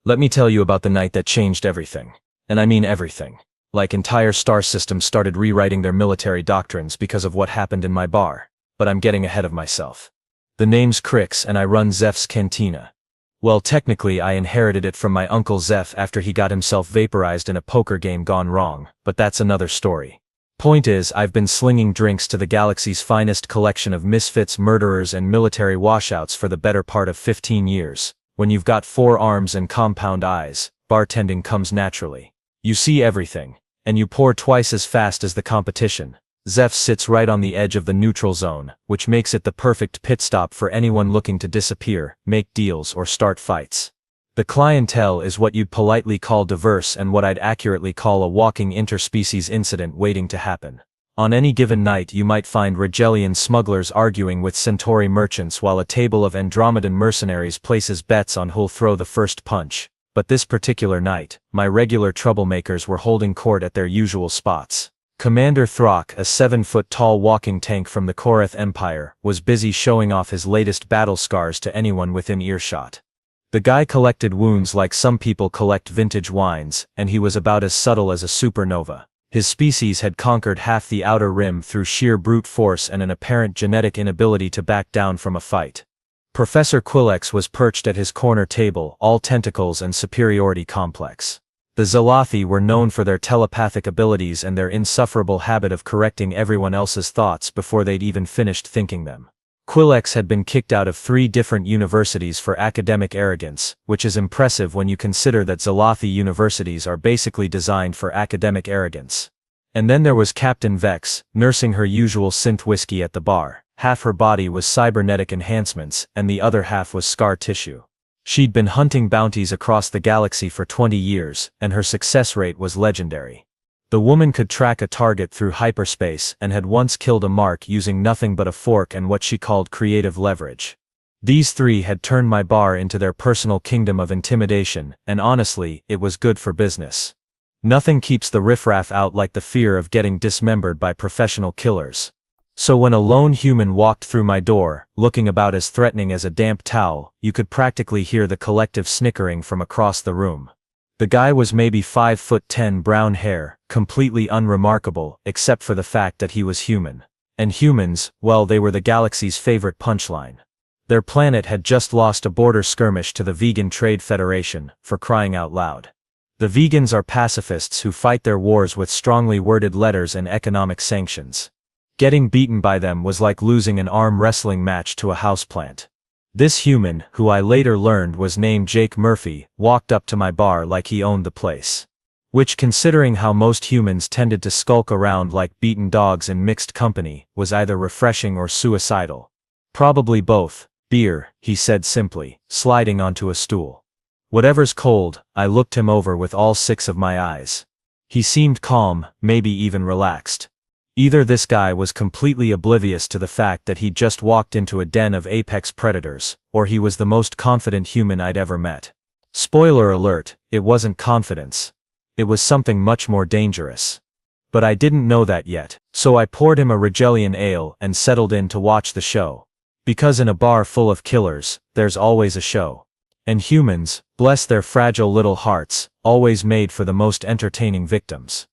Let me tell you about the night that changed everything. And I mean everything. Like entire star systems started rewriting their military doctrines because of what happened in my bar. But I'm getting ahead of myself. The name's Krix and I run Zeph's Cantina. Well, technically I inherited it from my uncle Zeph after he got himself vaporized in a poker game gone wrong, but that's another story. Point is, I've been slinging drinks to the galaxy's finest collection of misfits, murderers and military washouts for the better part of 15 years. When you've got 4 arms and compound eyes, bartending comes naturally. You see everything, and you pour twice as fast as the competition. Zeph sits right on the edge of the neutral zone, which makes it the perfect pit stop for anyone looking to disappear, make deals or start fights. The clientele is what you'd politely call diverse and what I'd accurately call a walking interspecies incident waiting to happen. On any given night you might find Regelian smugglers arguing with Centauri merchants while a table of Andromedan mercenaries places bets on who'll throw the first punch. But this particular night, my regular troublemakers were holding court at their usual spots. Commander Throck, a 7-foot-tall walking tank from the Korath Empire, was busy showing off his latest battle scars to anyone within earshot. The guy collected wounds like some people collect vintage wines, and he was about as subtle as a supernova. His species had conquered half the outer rim through sheer brute force and an apparent genetic inability to back down from a fight. Professor Quillex was perched at his corner table, all tentacles and superiority complex. The Zalathi were known for their telepathic abilities and their insufferable habit of correcting everyone else's thoughts before they'd even finished thinking them. Quillex had been kicked out of 3 different universities for academic arrogance, which is impressive when you consider that Zalathi universities are basically designed for academic arrogance. And then there was Captain Vex, nursing her usual synth whiskey at the bar. Half her body was cybernetic enhancements, and the other half was scar tissue. She'd been hunting bounties across the galaxy for 20 years, and her success rate was legendary. The woman could track a target through hyperspace and had once killed a mark using nothing but a fork and what she called creative leverage. These 3 had turned my bar into their personal kingdom of intimidation, and honestly, it was good for business. Nothing keeps the riffraff out like the fear of getting dismembered by professional killers. So when a lone human walked through my door, looking about as threatening as a damp towel, you could practically hear the collective snickering from across the room. The guy was maybe 5'10", brown hair, completely unremarkable, except for the fact that he was human. And humans, well, they were the galaxy's favorite punchline. Their planet had just lost a border skirmish to the Vegan Trade Federation, for crying out loud. The vegans are pacifists who fight their wars with strongly worded letters and economic sanctions. Getting beaten by them was like losing an arm wrestling match to a houseplant. This human, who I later learned was named Jake Murphy, walked up to my bar like he owned the place. Which, considering how most humans tended to skulk around like beaten dogs in mixed company, was either refreshing or suicidal. Probably both. Beer, he said simply, sliding onto a stool. Whatever's cold, I looked him over with all 6 of my eyes. He seemed calm, maybe even relaxed. Either this guy was completely oblivious to the fact that he'd just walked into a den of apex predators, or he was the most confident human I'd ever met. Spoiler alert, it wasn't confidence. It was something much more dangerous. But I didn't know that yet, so I poured him a Regelian ale and settled in to watch the show. Because in a bar full of killers, there's always a show. And humans, bless their fragile little hearts, always made for the most entertaining victims.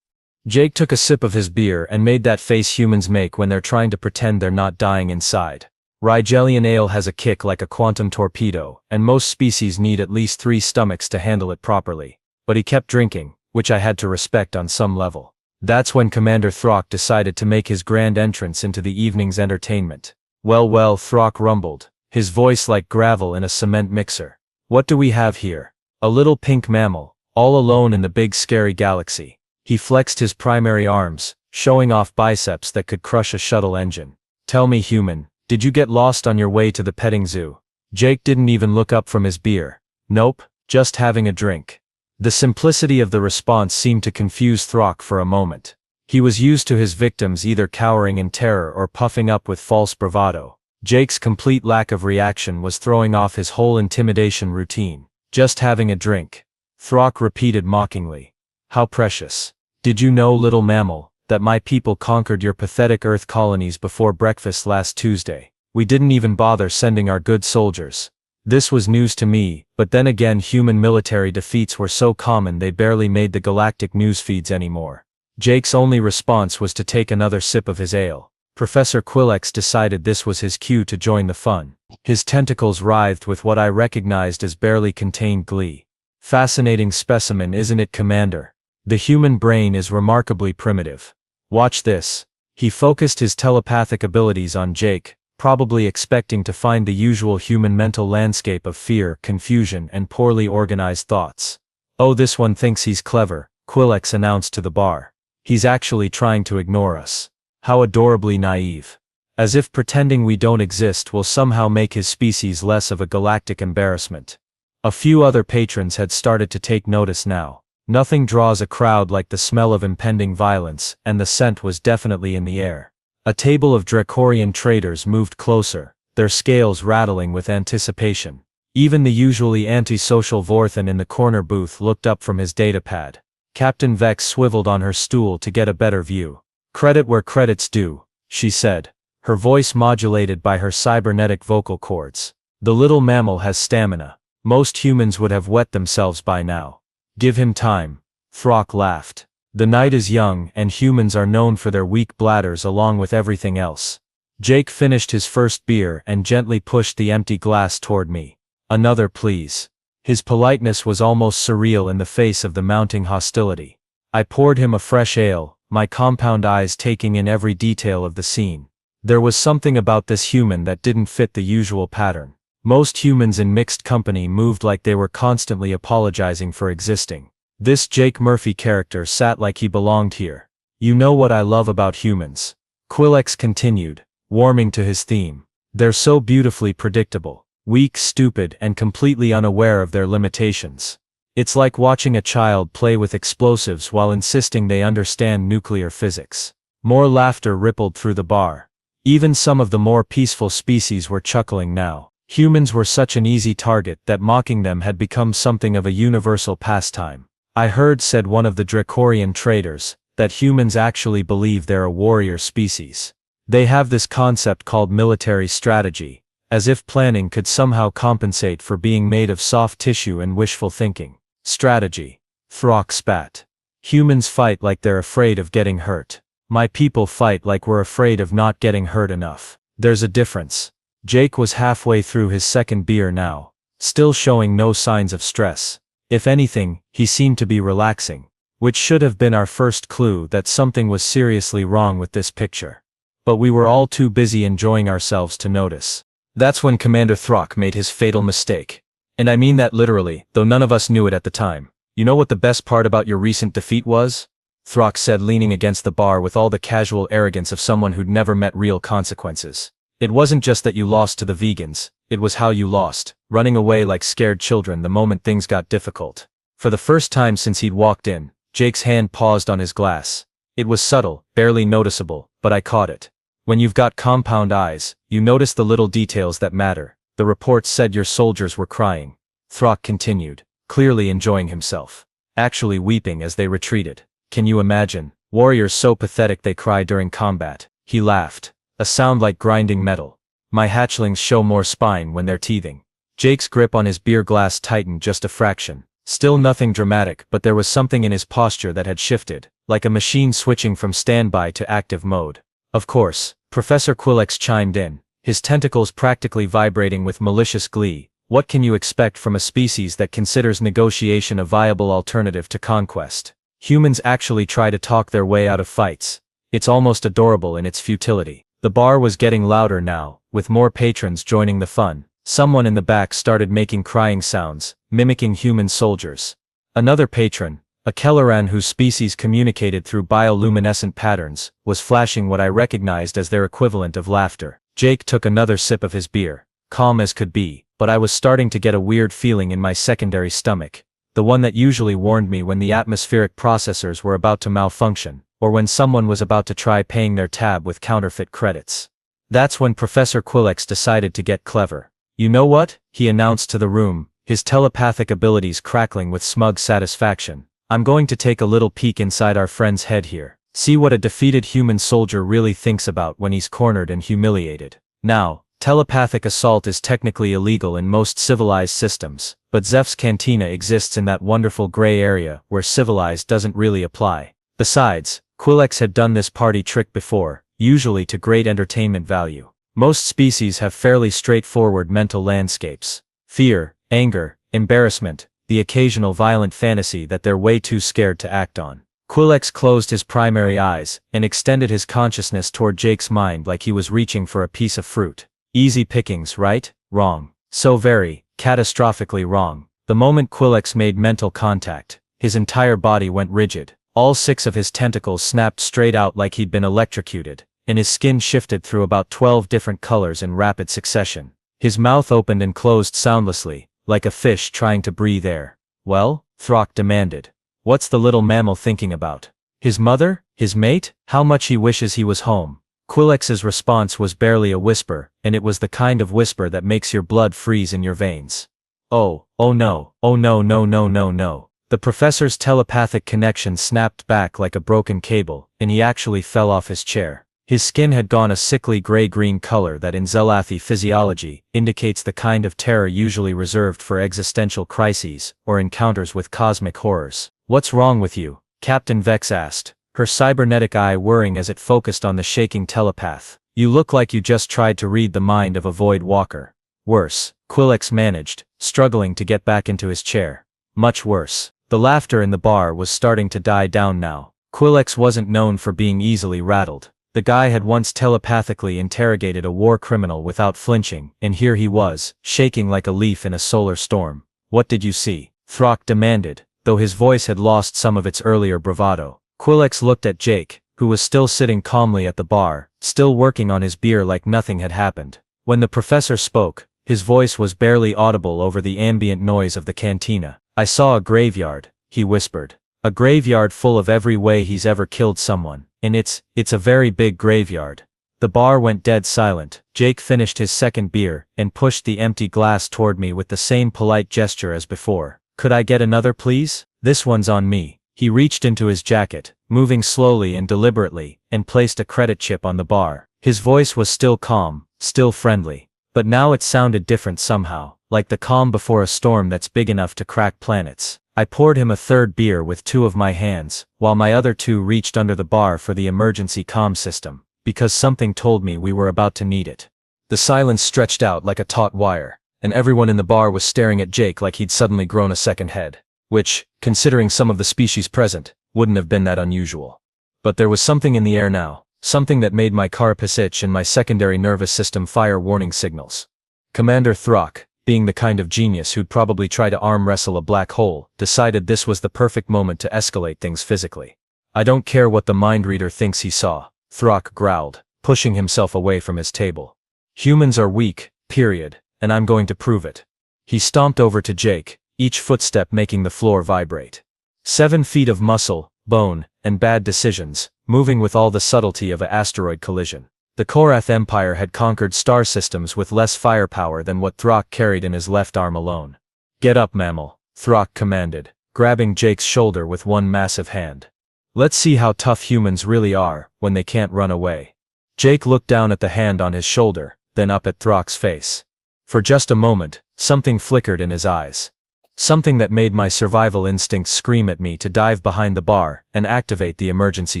Jake took a sip of his beer and made that face humans make when they're trying to pretend they're not dying inside. Regelian ale has a kick like a quantum torpedo, and most species need at least 3 stomachs to handle it properly. But he kept drinking, which I had to respect on some level. That's when Commander Throck decided to make his grand entrance into the evening's entertainment. Well, Throck rumbled, his voice like gravel in a cement mixer. What do we have here? A little pink mammal, all alone in the big scary galaxy. He flexed his primary arms, showing off biceps that could crush a shuttle engine. Tell me, human, did you get lost on your way to the petting zoo? Jake didn't even look up from his beer. Nope, just having a drink. The simplicity of the response seemed to confuse Throck for a moment. He was used to his victims either cowering in terror or puffing up with false bravado. Jake's complete lack of reaction was throwing off his whole intimidation routine. Just having a drink. Throck repeated mockingly. How precious. Did you know, little mammal, that my people conquered your pathetic Earth colonies before breakfast last Tuesday? We didn't even bother sending our good soldiers. This was news to me, but then again human military defeats were so common they barely made the galactic news feeds anymore. Jake's only response was to take another sip of his ale. Professor Quillex decided this was his cue to join the fun. His tentacles writhed with what I recognized as barely contained glee. Fascinating specimen, isn't it, Commander? The human brain is remarkably primitive. Watch this. He focused his telepathic abilities on Jake, probably expecting to find the usual human mental landscape of fear, confusion, and poorly organized thoughts. Oh, this one thinks he's clever, Quillex announced to the bar. He's actually trying to ignore us. How adorably naive. As if pretending we don't exist will somehow make his species less of a galactic embarrassment. A few other patrons had started to take notice now. Nothing draws a crowd like the smell of impending violence, and the scent was definitely in the air. A table of Dracorian traders moved closer, their scales rattling with anticipation. Even the usually antisocial Vorthan in the corner booth looked up from his datapad. Captain Vex swiveled on her stool to get a better view. Credit where credit's due, she said, her voice modulated by her cybernetic vocal cords. The little mammal has stamina. Most humans would have wet themselves by now. Give him time. Throck laughed. The night is young, and humans are known for their weak bladders along with everything else. Jake finished his first beer and gently pushed the empty glass toward me. Another, please. His politeness was almost surreal in the face of the mounting hostility. I poured him a fresh ale, my compound eyes taking in every detail of the scene. There was something about this human that didn't fit the usual pattern. Most humans in mixed company moved like they were constantly apologizing for existing. This Jake Murphy character sat like he belonged here. You know what I love about humans. Quillex continued, warming to his theme. They're so beautifully predictable. Weak, stupid, and completely unaware of their limitations. It's like watching a child play with explosives while insisting they understand nuclear physics. More laughter rippled through the bar. Even some of the more peaceful species were chuckling now. Humans were such an easy target that mocking them had become something of a universal pastime. I heard, said one of the Dracorian traders, that humans actually believe they're a warrior species. They have this concept called military strategy, as if planning could somehow compensate for being made of soft tissue and wishful thinking. Strategy. Throck spat. Humans fight like they're afraid of getting hurt. My people fight like we're afraid of not getting hurt enough. There's a difference. Jake was halfway through his second beer now, still showing no signs of stress. If anything, he seemed to be relaxing, which should have been our first clue that something was seriously wrong with this picture. But we were all too busy enjoying ourselves to notice. That's when Commander Throck made his fatal mistake. And I mean that literally, though none of us knew it at the time. You know what the best part about your recent defeat was? Throck said, leaning against the bar with all the casual arrogance of someone who'd never met real consequences. It wasn't just that you lost to the vegans, it was how you lost, running away like scared children the moment things got difficult. For the first time since he'd walked in, Jake's hand paused on his glass. It was subtle, barely noticeable, but I caught it. When you've got compound eyes, you notice the little details that matter. The reports said your soldiers were crying. Throck continued, clearly enjoying himself. Actually weeping as they retreated. Can you imagine? Warriors so pathetic they cry during combat. He laughed. A sound like grinding metal. My hatchlings show more spine when they're teething. Jake's grip on his beer glass tightened just a fraction. Still nothing dramatic, but there was something in his posture that had shifted, like a machine switching from standby to active mode. Of course, Professor Quillex chimed in, his tentacles practically vibrating with malicious glee. What can you expect from a species that considers negotiation a viable alternative to conquest? Humans actually try to talk their way out of fights. It's almost adorable in its futility. The bar was getting louder now, with more patrons joining the fun. Someone in the back started making crying sounds, mimicking human soldiers. Another patron, a Kelleran whose species communicated through bioluminescent patterns, was flashing what I recognized as their equivalent of laughter. Jake took another sip of his beer, calm as could be, but I was starting to get a weird feeling in my secondary stomach, the one that usually warned me when the atmospheric processors were about to malfunction, or when someone was about to try paying their tab with counterfeit credits. That's when Professor Quillex decided to get clever. You know what? He announced to the room, his telepathic abilities crackling with smug satisfaction. I'm going to take a little peek inside our friend's head here. See what a defeated human soldier really thinks about when he's cornered and humiliated. Now, Telepathic assault is technically illegal in most civilized systems, but Zeph's Cantina exists in that wonderful gray area where civilized doesn't really apply. Besides, Krix had done this party trick before, usually to great entertainment value. Most species have fairly straightforward mental landscapes. Fear, anger, embarrassment, the occasional violent fantasy that they're way too scared to act on. Krix closed his primary eyes and extended his consciousness toward Jake's mind like he was reaching for a piece of fruit. Easy pickings, right? Wrong. So very, catastrophically wrong. The moment Krix made mental contact, his entire body went rigid. All 6 of his tentacles snapped straight out like he'd been electrocuted, and his skin shifted through about 12 different colors in rapid succession. His mouth opened and closed soundlessly, like a fish trying to breathe air. Well? Throck demanded. What's the little mammal thinking about? His mother? His mate? How much he wishes he was home. Krix's response was barely a whisper, and it was the kind of whisper that makes your blood freeze in your veins. Oh no, no. The professor's telepathic connection snapped back like a broken cable, and he actually fell off his chair. His skin had gone a sickly gray-green color that in Zelathi physiology indicates the kind of terror usually reserved for existential crises or encounters with cosmic horrors. What's wrong with you? Captain Vex asked, her cybernetic eye whirring as it focused on the shaking telepath. You look like you just tried to read the mind of a void walker. Worse, Krix managed, struggling to get back into his chair. Much worse. The laughter in the bar was starting to die down now. Krix wasn't known for being easily rattled. The guy had once telepathically interrogated a war criminal without flinching, and here he was, shaking like a leaf in a solar storm. What did you see? Throck demanded, though his voice had lost some of its earlier bravado. Krix looked at Jake, who was still sitting calmly at the bar, still working on his beer like nothing had happened. When the professor spoke, his voice was barely audible over the ambient noise of the cantina. I saw a graveyard, he whispered. A graveyard full of every way he's ever killed someone, and it's a very big graveyard. The bar went dead silent. Jake finished his second beer and pushed the empty glass toward me with the same polite gesture as before. Could I get another please? This one's on me. He reached into his jacket, moving slowly and deliberately, and placed a credit chip on the bar. His voice was still calm, still friendly. But now it sounded different somehow, like the calm before a storm that's big enough to crack planets. I poured him a third beer with 2 of my hands, while my other 2 reached under the bar for the emergency comm system, because something told me we were about to need it. The silence stretched out like a taut wire, and everyone in the bar was staring at Jake like he'd suddenly grown a second head. Which, considering some of the species present, wouldn't have been that unusual. But there was something in the air now, something that made my carapace itch and my secondary nervous system fire warning signals. Commander Throck, being the kind of genius who'd probably try to arm wrestle a black hole, decided this was the perfect moment to escalate things physically. I don't care what the mind reader thinks he saw, Throck growled, pushing himself away from his table. Humans are weak, period, and I'm going to prove it. He stomped over to Jake, each footstep making the floor vibrate. 7 feet of muscle, bone, and bad decisions, moving with all the subtlety of an asteroid collision. The Korath Empire had conquered star systems with less firepower than what Throck carried in his left arm alone. Get up, mammal, Throck commanded, grabbing Jake's shoulder with one massive hand. Let's see how tough humans really are when they can't run away. Jake looked down at the hand on his shoulder, then up at Throck's face. For just a moment, something flickered in his eyes. Something that made my survival instincts scream at me to dive behind the bar and activate the emergency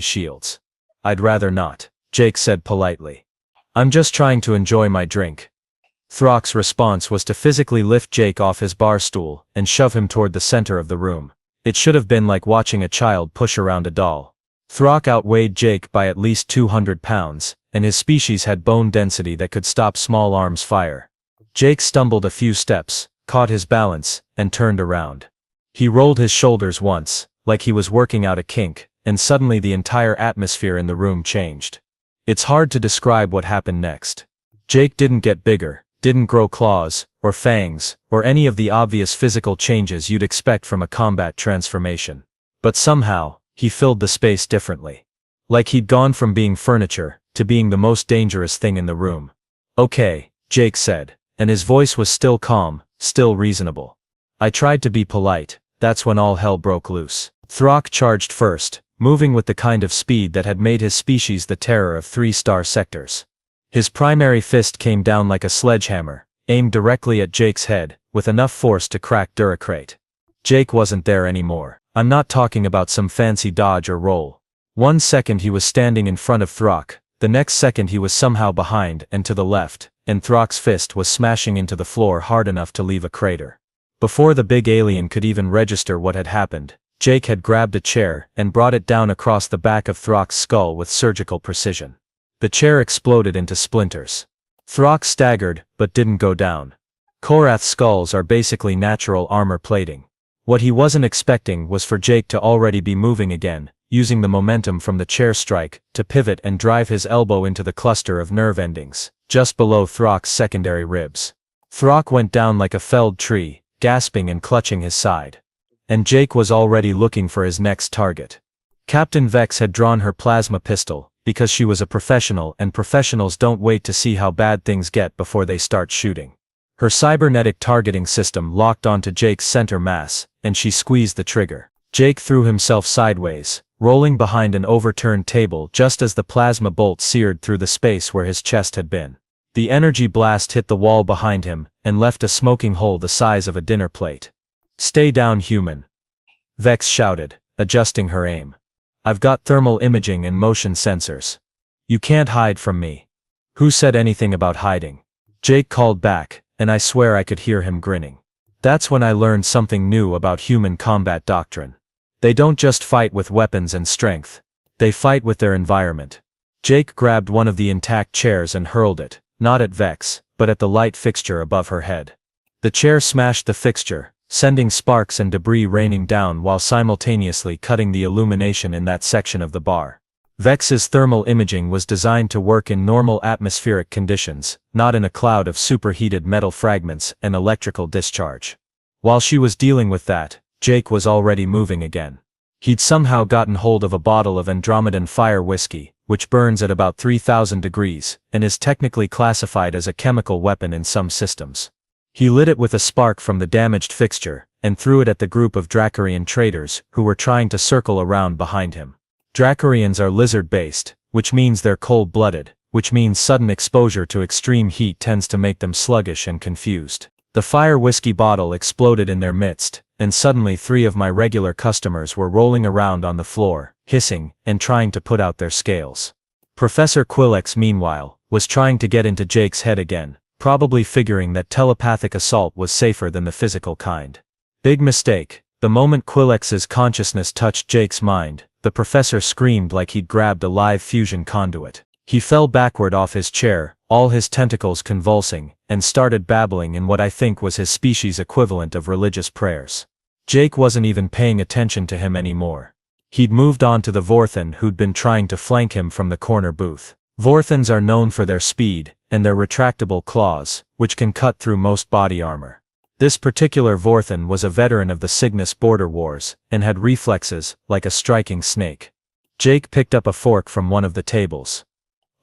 shields. I'd rather not, Jake said politely. I'm just trying to enjoy my drink. Throck's response was to physically lift Jake off his bar stool and shove him toward the center of the room. It should have been like watching a child push around a doll. Throck outweighed Jake by at least 200 pounds, and his species had bone density that could stop small arms fire. Jake stumbled a few steps, caught his balance, and turned around. He rolled his shoulders once, like he was working out a kink, and suddenly the entire atmosphere in the room changed. It's hard to describe what happened next. Jake didn't get bigger, didn't grow claws, or fangs, or any of the obvious physical changes you'd expect from a combat transformation. But somehow, he filled the space differently. Like he'd gone from being furniture, to being the most dangerous thing in the room. Okay, Jake said, and his voice was still calm, still reasonable. I tried to be polite. That's when all hell broke loose. Throck charged first, moving with the kind of speed that had made his species the terror of 3-star sectors. His primary fist came down like a sledgehammer, aimed directly at Jake's head, with enough force to crack Duracrate. Jake wasn't there anymore. I'm not talking about some fancy dodge or roll. 1 second he was standing in front of Throck, the next second he was somehow behind and to the left, and Throck's fist was smashing into the floor hard enough to leave a crater. Before the big alien could even register what had happened, Jake had grabbed a chair and brought it down across the back of Throck's skull with surgical precision. The chair exploded into splinters. Throck staggered, but didn't go down. Korath skulls are basically natural armor plating. What he wasn't expecting was for Jake to already be moving again, using the momentum from the chair strike to pivot and drive his elbow into the cluster of nerve endings, just below Throck's secondary ribs. Throck went down like a felled tree, gasping and clutching his side. And Jake was already looking for his next target. Captain Vex had drawn her plasma pistol, because she was a professional and professionals don't wait to see how bad things get before they start shooting. Her cybernetic targeting system locked onto Jake's center mass, and she squeezed the trigger. Jake threw himself sideways, rolling behind an overturned table just as the plasma bolt seared through the space where his chest had been. The energy blast hit the wall behind him and left a smoking hole the size of a dinner plate. "Stay down, human," Vex shouted, adjusting her aim. "I've got thermal imaging and motion sensors. You can't hide from me." "Who said anything about hiding?" Jake called back, and I swear I could hear him grinning. That's when I learned something new about human combat doctrine. They don't just fight with weapons and strength. They fight with their environment. Jake grabbed one of the intact chairs and hurled it, not at Vex, but at the light fixture above her head. The chair smashed the fixture, sending sparks and debris raining down while simultaneously cutting the illumination in that section of the bar. Vex's thermal imaging was designed to work in normal atmospheric conditions, not in a cloud of superheated metal fragments and electrical discharge. While she was dealing with that, Jake was already moving again. He'd somehow gotten hold of a bottle of Andromedan fire whiskey, which burns at about 3,000 degrees, and is technically classified as a chemical weapon in some systems. He lit it with a spark from the damaged fixture, and threw it at the group of Dracarian traders who were trying to circle around behind him. Dracarians are lizard-based, which means they're cold-blooded, which means sudden exposure to extreme heat tends to make them sluggish and confused. The fire whiskey bottle exploded in their midst, and suddenly 3 of my regular customers were rolling around on the floor, hissing, and trying to put out their scales. Professor Quillex, meanwhile, was trying to get into Jake's head again, probably figuring that telepathic assault was safer than the physical kind. Big mistake. The moment Quillex's consciousness touched Jake's mind, the professor screamed like he'd grabbed a live fusion conduit. He fell backward off his chair, all his tentacles convulsing, and started babbling in what I think was his species' equivalent of religious prayers. Jake wasn't even paying attention to him anymore. He'd moved on to the Vorthan who'd been trying to flank him from the corner booth. Vorthans are known for their speed, and their retractable claws, which can cut through most body armor. This particular Vorthan was a veteran of the Cygnus border wars, and had reflexes, like a striking snake. Jake picked up a fork from one of the tables.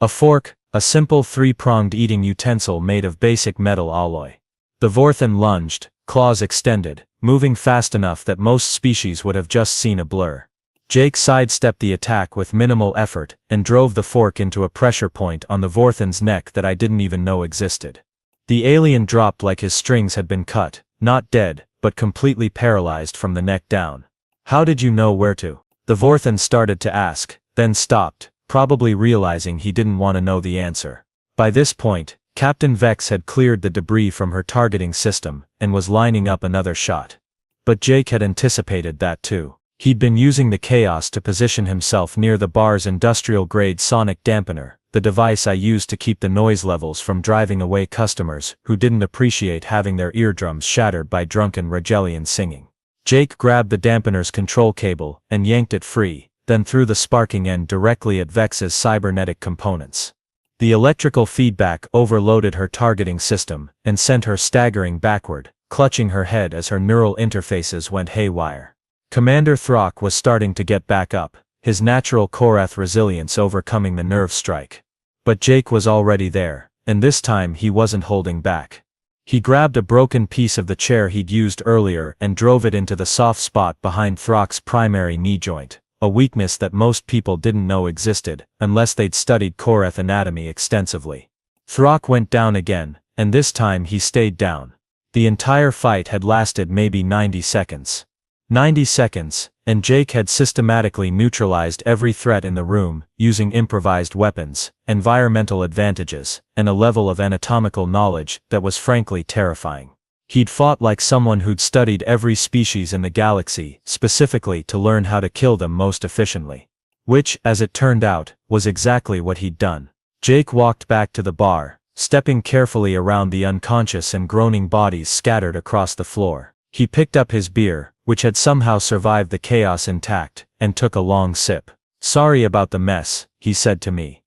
A fork, a simple 3-pronged eating utensil made of basic metal alloy. The Vorthan lunged, claws extended, moving fast enough that most species would have just seen a blur. Jake sidestepped the attack with minimal effort, and drove the fork into a pressure point on the Vorthan's neck that I didn't even know existed. The alien dropped like his strings had been cut, not dead, but completely paralyzed from the neck down. "How did you know where to?" The Vorthan started to ask, then stopped, probably realizing he didn't want to know the answer. By this point, Captain Vex had cleared the debris from her targeting system, and was lining up another shot. But Jake had anticipated that too. He'd been using the chaos to position himself near the bar's industrial-grade sonic dampener, the device I used to keep the noise levels from driving away customers who didn't appreciate having their eardrums shattered by drunken Regelian singing. Jake grabbed the dampener's control cable and yanked it free, then threw the sparking end directly at Vex's cybernetic components. The electrical feedback overloaded her targeting system and sent her staggering backward, clutching her head as her neural interfaces went haywire. Commander Throck was starting to get back up, his natural Korath resilience overcoming the nerve strike. But Jake was already there, and this time he wasn't holding back. He grabbed a broken piece of the chair he'd used earlier and drove it into the soft spot behind Throck's primary knee joint, a weakness that most people didn't know existed, unless they'd studied Korath anatomy extensively. Throck went down again, and this time he stayed down. The entire fight had lasted maybe 90 seconds. 90 seconds, and Jake had systematically neutralized every threat in the room, using improvised weapons, environmental advantages, and a level of anatomical knowledge that was frankly terrifying. He'd fought like someone who'd studied every species in the galaxy, specifically to learn how to kill them most efficiently. Which, as it turned out, was exactly what he'd done. Jake walked back to the bar, stepping carefully around the unconscious and groaning bodies scattered across the floor. He picked up his beer, which had somehow survived the chaos intact, and took a long sip. "Sorry about the mess," he said to me.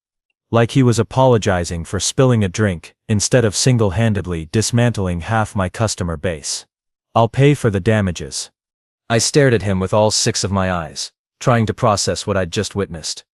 Like he was apologizing for spilling a drink, instead of single-handedly dismantling half my customer base. "I'll pay for the damages." I stared at him with all 6 of my eyes, trying to process what I'd just witnessed.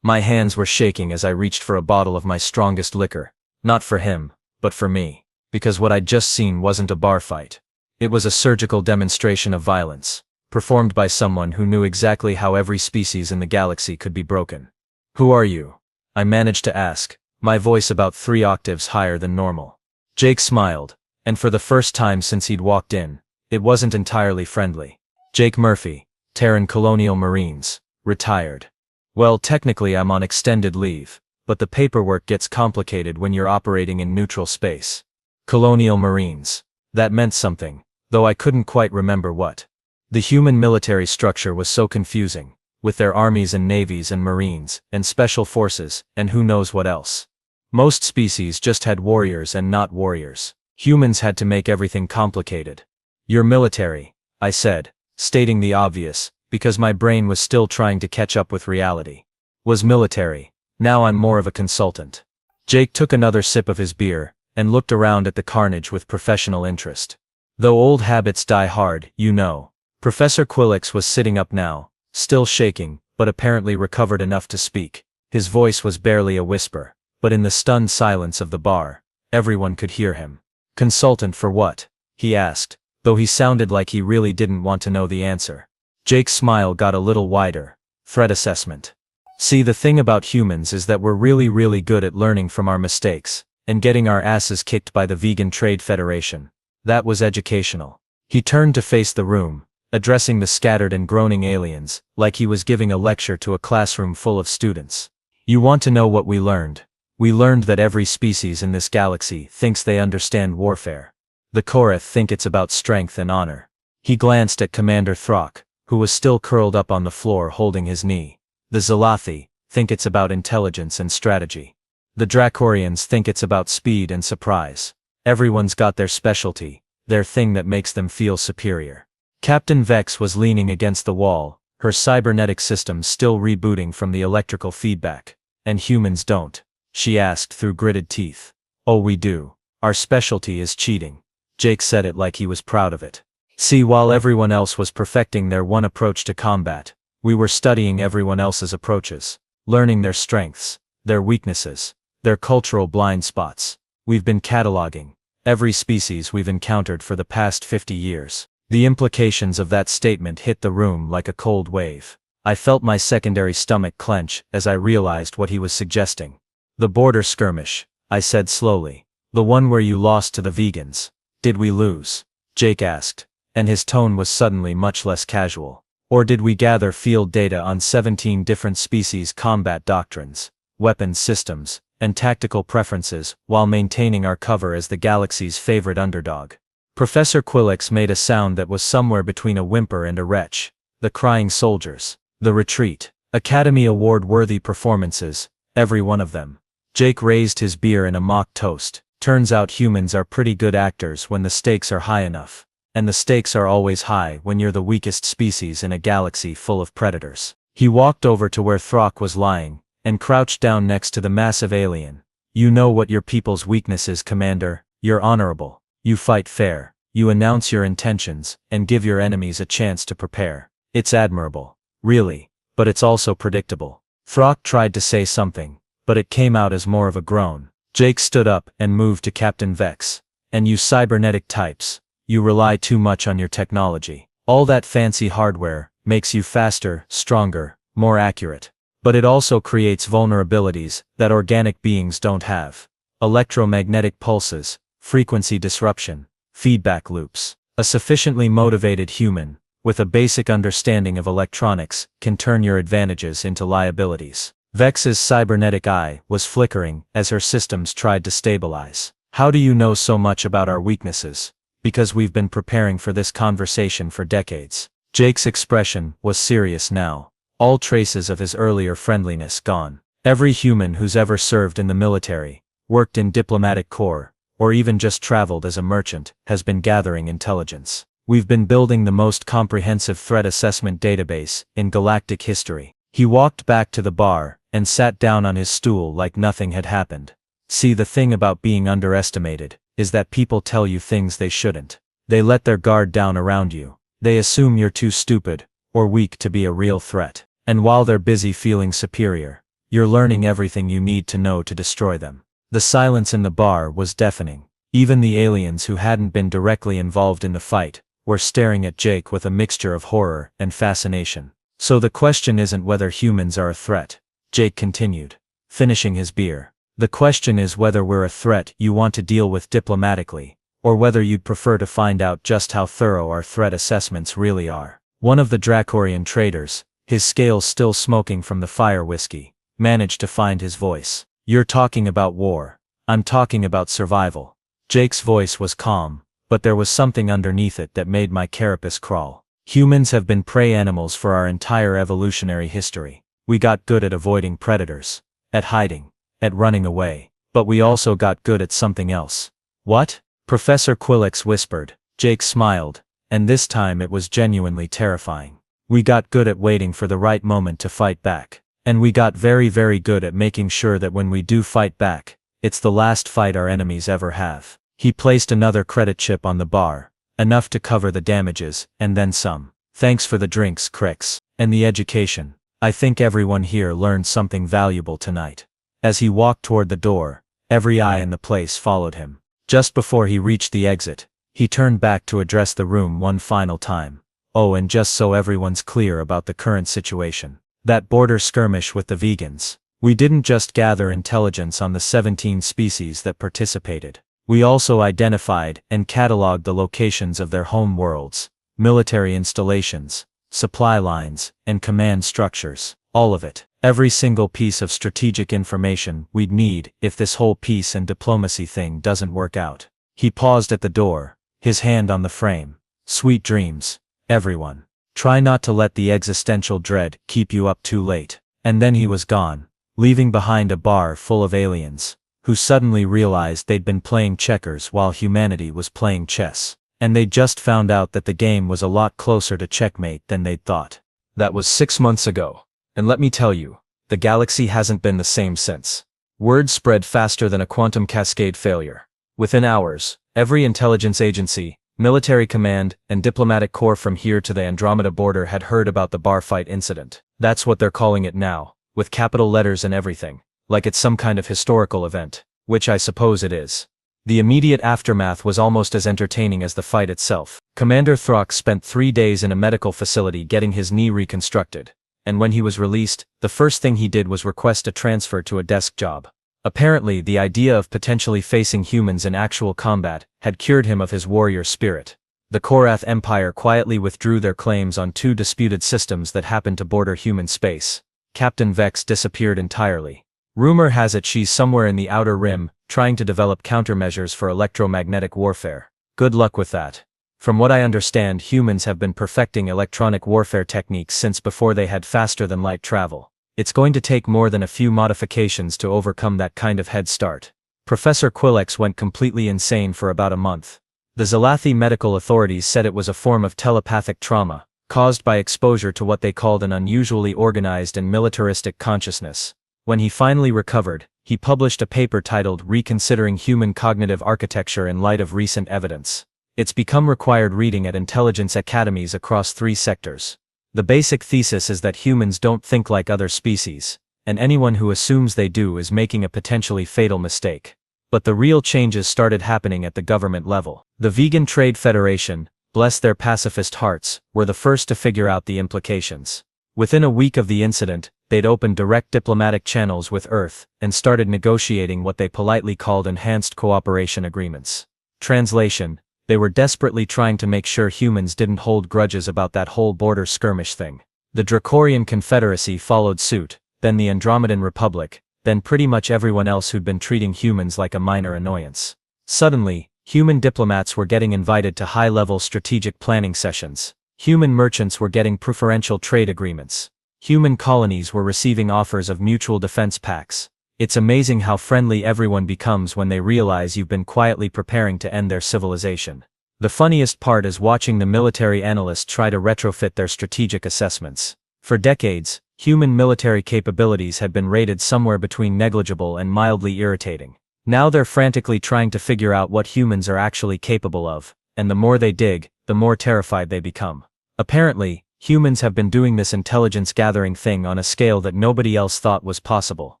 My hands were shaking as I reached for a bottle of my strongest liquor. Not for him, but for me. Because what I'd just seen wasn't a bar fight. It was a surgical demonstration of violence, performed by someone who knew exactly how every species in the galaxy could be broken. "Who are you?" I managed to ask, my voice about 3 octaves higher than normal. Jake smiled, and for the first time since he'd walked in, it wasn't entirely friendly. "Jake Murphy, Terran Colonial Marines, retired." "Well, technically I'm on extended leave, but the paperwork gets complicated when you're operating in neutral space." Colonial Marines. That meant something, though I couldn't quite remember what. The human military structure was so confusing, with their armies and navies and marines, and special forces, and who knows what else. Most species just had warriors and not warriors. Humans had to make everything complicated. "You're military," I said, stating the obvious, because my brain was still trying to catch up with reality. Was military. Now I'm more of a consultant. Jake took another sip of his beer, and looked around at the carnage with professional interest. Though old habits die hard, you know. Professor Quillix was sitting up now, still shaking, but apparently recovered enough to speak. His voice was barely a whisper, but in the stunned silence of the bar, everyone could hear him. "Consultant for what?" he asked, though he sounded like he really didn't want to know the answer. Jake's smile got a little wider. "Threat assessment. See, the thing about humans is that we're really good at learning from our mistakes, and getting our asses kicked by the Vegan Trade Federation. That was educational." He turned to face the room, addressing the scattered and groaning aliens, like he was giving a lecture to a classroom full of students. "You want to know what we learned? We learned that every species in this galaxy thinks they understand warfare. The Korath think it's about strength and honor." He glanced at Commander Throck, who was still curled up on the floor holding his knee. "The Zelathi think it's about intelligence and strategy. The Dracorians think it's about speed and surprise. Everyone's got their specialty, their thing that makes them feel superior." Captain Vex was leaning against the wall, her cybernetic systems still rebooting from the electrical feedback. "And humans don't?" she asked through gritted teeth. "Oh, we do. Our specialty is cheating." Jake said it like he was proud of it. "See, while everyone else was perfecting their one approach to combat, we were studying everyone else's approaches, learning their strengths, their weaknesses, their cultural blind spots. We've been cataloging every species we've encountered for the past 50 years. The implications of that statement hit the room like a cold wave. I felt my secondary stomach clench as I realized what he was suggesting. "The border skirmish," I said slowly. "The one where you lost to the vegans. Did we lose?" Jake asked, and his tone was suddenly much less casual. "Or did we gather field data on 17 different species' combat doctrines, weapons systems, and tactical preferences, while maintaining our cover as the galaxy's favorite underdog?" Professor Quillix made a sound that was somewhere between a whimper and a retch. "The crying soldiers. The retreat. Academy Award-worthy performances, every one of them." Jake raised his beer in a mock toast. "Turns out humans are pretty good actors when the stakes are high enough. And the stakes are always high when you're the weakest species in a galaxy full of predators." He walked over to where Throck was lying, and crouched down next to the massive alien. "You know what your people's weakness is, Commander. You're honorable. You fight fair. You announce your intentions, and give your enemies a chance to prepare. It's admirable. Really. But it's also predictable." Throck tried to say something, but it came out as more of a groan. Jake stood up and moved to Captain Vex. "And you cybernetic types, you rely too much on your technology. All that fancy hardware makes you faster, stronger, more accurate. But it also creates vulnerabilities that organic beings don't have. electromagnetic pulses, frequency disruption, feedback loops. A sufficiently motivated human, with a basic understanding of electronics, can turn your advantages into liabilities. Vex's cybernetic eye was flickering as her systems tried to stabilize. How do you know so much about our weaknesses? Because we've been preparing for this conversation for decades. Jake's expression was serious now, all traces of his earlier friendliness gone. Every human who's ever served in the military, worked in diplomatic corps, or even just traveled as a merchant, has been gathering intelligence. We've been building the most comprehensive threat assessment database in galactic history. He walked back to the bar and sat down on his stool like nothing had happened. See, the thing about being underestimated is that people tell you things they shouldn't. They let their guard down around you. They assume you're too stupid or weak to be a real threat. And while they're busy feeling superior, you're learning everything you need to know to destroy them. The silence in the bar was deafening. Even the aliens who hadn't been directly involved in the fight were staring at Jake with a mixture of horror and fascination. So the question isn't whether humans are a threat, Jake continued, finishing his beer. The question is whether we're a threat you want to deal with diplomatically, or whether you'd prefer to find out just how thorough our threat assessments really are. One of the Dracorian traders, his scales still smoking from the fire whiskey, managed to find his voice. You're talking about war. I'm talking about survival. Jake's voice was calm, but there was something underneath it that made my carapace crawl. Humans have been prey animals for our entire evolutionary history. We got good at avoiding predators, at hiding, at running away, but we also got good at something else. What? Professor Quillix whispered. Jake smiled, and this time it was genuinely terrifying. We got good at waiting for the right moment to fight back. And we got very, very good at making sure that when we do fight back, it's the last fight our enemies ever have. He placed another credit chip on the bar, enough to cover the damages, and then some. Thanks for the drinks, Krix, and the education. I think everyone here learned something valuable tonight. As he walked toward the door, every eye in the place followed him. Just before he reached the exit, he turned back to address the room one final time. Oh, and just so everyone's clear about the current situation. That border skirmish with the vegans. We didn't just gather intelligence on the 17 species that participated. We also identified and cataloged the locations of their home worlds, military installations, supply lines, and command structures. All of it. Every single piece of strategic information we'd need if this whole peace and diplomacy thing doesn't work out. He paused at the door, his hand on the frame. Sweet dreams, everyone. Try not to let the existential dread keep you up too late. And then he was gone, leaving behind a bar full of aliens, who suddenly realized they'd been playing checkers while humanity was playing chess. And they'd just found out that the game was a lot closer to checkmate than they'd thought. That was 6 months ago. And let me tell you, the galaxy hasn't been the same since. Word spread faster than a quantum cascade failure. Within hours, every intelligence agency, military command, and diplomatic corps from here to the Andromeda border had heard about the bar fight incident. That's what they're calling it now, with capital letters and everything, like it's some kind of historical event, which I suppose it is. The immediate aftermath was almost as entertaining as the fight itself. Commander Throck spent 3 days in a medical facility getting his knee reconstructed, and when he was released, the first thing he did was request a transfer to a desk job. Apparently, the idea of potentially facing humans in actual combat had cured him of his warrior spirit. The Korath Empire quietly withdrew their claims on 2 disputed systems that happened to border human space. Captain Vex disappeared entirely. Rumor has it she's somewhere in the Outer Rim, trying to develop countermeasures for electromagnetic warfare. Good luck with that. From what I understand, humans have been perfecting electronic warfare techniques since before they had faster-than-light travel. It's going to take more than a few modifications to overcome that kind of head start. Professor Quillix went completely insane for about a month. The Zalathi medical authorities said it was a form of telepathic trauma, caused by exposure to what they called an unusually organized and militaristic consciousness. When he finally recovered, he published a paper titled Reconsidering Human Cognitive Architecture in Light of Recent Evidence. It's become required reading at intelligence academies across 3 sectors. The basic thesis is that humans don't think like other species, and anyone who assumes they do is making a potentially fatal mistake. But the real changes started happening at the government level. The Vegan Trade Federation, bless their pacifist hearts, were the first to figure out the implications. Within a week of the incident, they'd opened direct diplomatic channels with Earth and started negotiating what they politely called enhanced cooperation agreements. Translation: they were desperately trying to make sure humans didn't hold grudges about that whole border skirmish thing. The Dracorian Confederacy followed suit, then the Andromedan Republic, then pretty much everyone else who'd been treating humans like a minor annoyance. Suddenly, human diplomats were getting invited to high-level strategic planning sessions. Human merchants were getting preferential trade agreements. Human colonies were receiving offers of mutual defense pacts. It's amazing how friendly everyone becomes when they realize you've been quietly preparing to end their civilization. The funniest part is watching the military analysts try to retrofit their strategic assessments. For decades, human military capabilities had been rated somewhere between negligible and mildly irritating. Now they're frantically trying to figure out what humans are actually capable of, and the more they dig, the more terrified they become. Apparently, humans have been doing this intelligence gathering thing on a scale that nobody else thought was possible.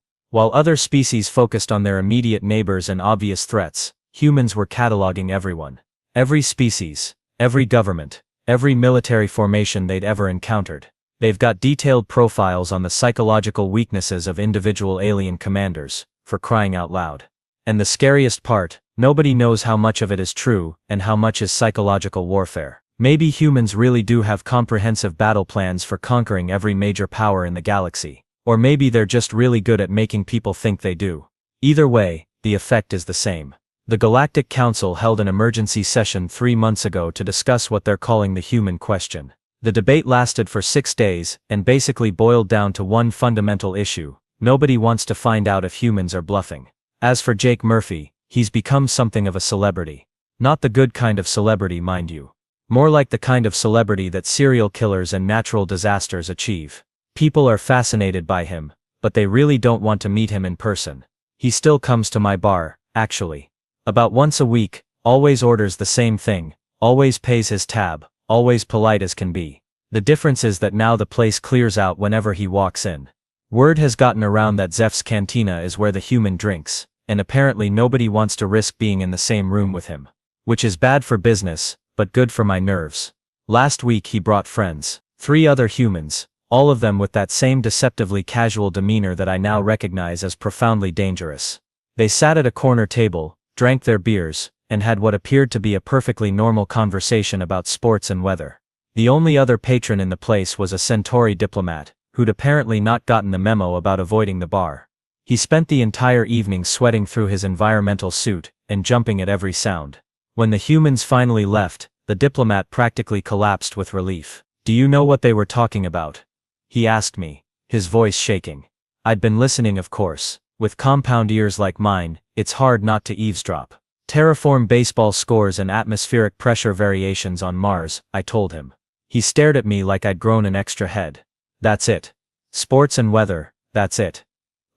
While other species focused on their immediate neighbors and obvious threats, humans were cataloging everyone. Every species, every government, every military formation they'd ever encountered. They've got detailed profiles on the psychological weaknesses of individual alien commanders, for crying out loud. And the scariest part, nobody knows how much of it is true, and how much is psychological warfare. Maybe humans really do have comprehensive battle plans for conquering every major power in the galaxy. Or maybe they're just really good at making people think they do. Either way, the effect is the same. The Galactic Council held an emergency session 3 months ago to discuss what they're calling the human question. The debate lasted for 6 days, and basically boiled down to one fundamental issue: nobody wants to find out if humans are bluffing. As for Jake Murphy, he's become something of a celebrity. Not the good kind of celebrity, mind you. More like the kind of celebrity that serial killers and natural disasters achieve. People are fascinated by him, but they really don't want to meet him in person. He still comes to my bar, actually. About once a week, always orders the same thing, always pays his tab, always polite as can be. The difference is that now the place clears out whenever he walks in. Word has gotten around that Zeph's Cantina is where the human drinks, and apparently nobody wants to risk being in the same room with him. Which is bad for business, but good for my nerves. Last week he brought friends, 3 other humans, all of them with that same deceptively casual demeanor that I now recognize as profoundly dangerous. They sat at a corner table, drank their beers, and had what appeared to be a perfectly normal conversation about sports and weather. The only other patron in the place was a Centauri diplomat, who'd apparently not gotten the memo about avoiding the bar. He spent the entire evening sweating through his environmental suit, and jumping at every sound. When the humans finally left, the diplomat practically collapsed with relief. "Do you know what they were talking about?" he asked me, his voice shaking. I'd been listening, of course. With compound ears like mine, it's hard not to eavesdrop. "Terraform baseball scores and atmospheric pressure variations on Mars," I told him. He stared at me like I'd grown an extra head. "That's it. Sports and weather, that's it.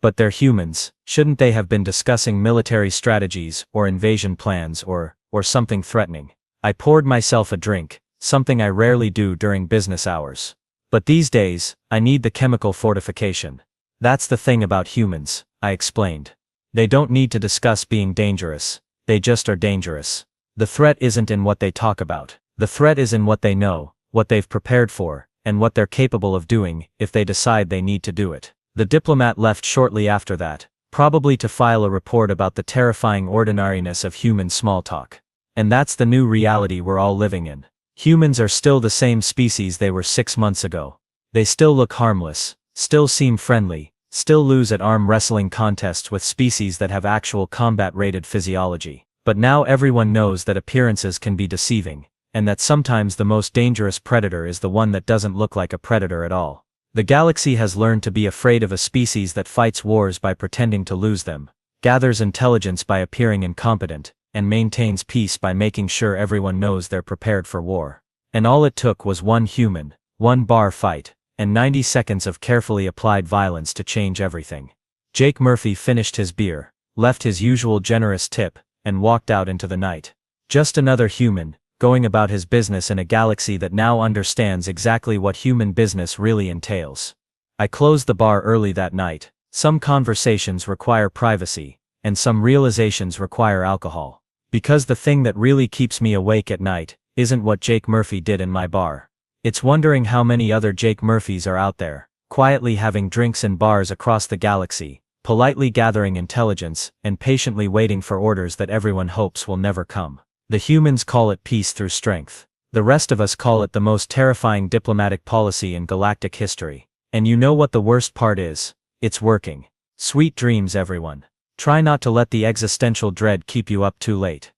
But they're humans, shouldn't they have been discussing military strategies, or invasion plans, or something threatening?" I poured myself a drink, something I rarely do during business hours. "But these days, I need the chemical fortification. That's the thing about humans," I explained. "They don't need to discuss being dangerous, they just are dangerous. The threat isn't in what they talk about. The threat is in what they know, what they've prepared for, and what they're capable of doing, if they decide they need to do it." The diplomat left shortly after that, probably to file a report about the terrifying ordinariness of human small talk. And that's the new reality we're all living in. Humans are still the same species they were 6 months ago. They still look harmless, still seem friendly, still lose at arm wrestling contests with species that have actual combat-rated physiology. But now everyone knows that appearances can be deceiving, and that sometimes the most dangerous predator is the one that doesn't look like a predator at all. The galaxy has learned to be afraid of a species that fights wars by pretending to lose them, gathers intelligence by appearing incompetent, and maintains peace by making sure everyone knows they're prepared for war. And all it took was one human, one bar fight, and 90 seconds of carefully applied violence to change everything. Jake Murphy finished his beer, left his usual generous tip, and walked out into the night. Just another human, going about his business in a galaxy that now understands exactly what human business really entails. I closed the bar early that night. Some conversations require privacy, and some realizations require alcohol. Because the thing that really keeps me awake at night isn't what Jake Murphy did in my bar. It's wondering how many other Jake Murphys are out there, quietly having drinks in bars across the galaxy, politely gathering intelligence, and patiently waiting for orders that everyone hopes will never come. The humans call it peace through strength. The rest of us call it the most terrifying diplomatic policy in galactic history. And you know what the worst part is? It's working. Sweet dreams, everyone. Try not to let the existential dread keep you up too late.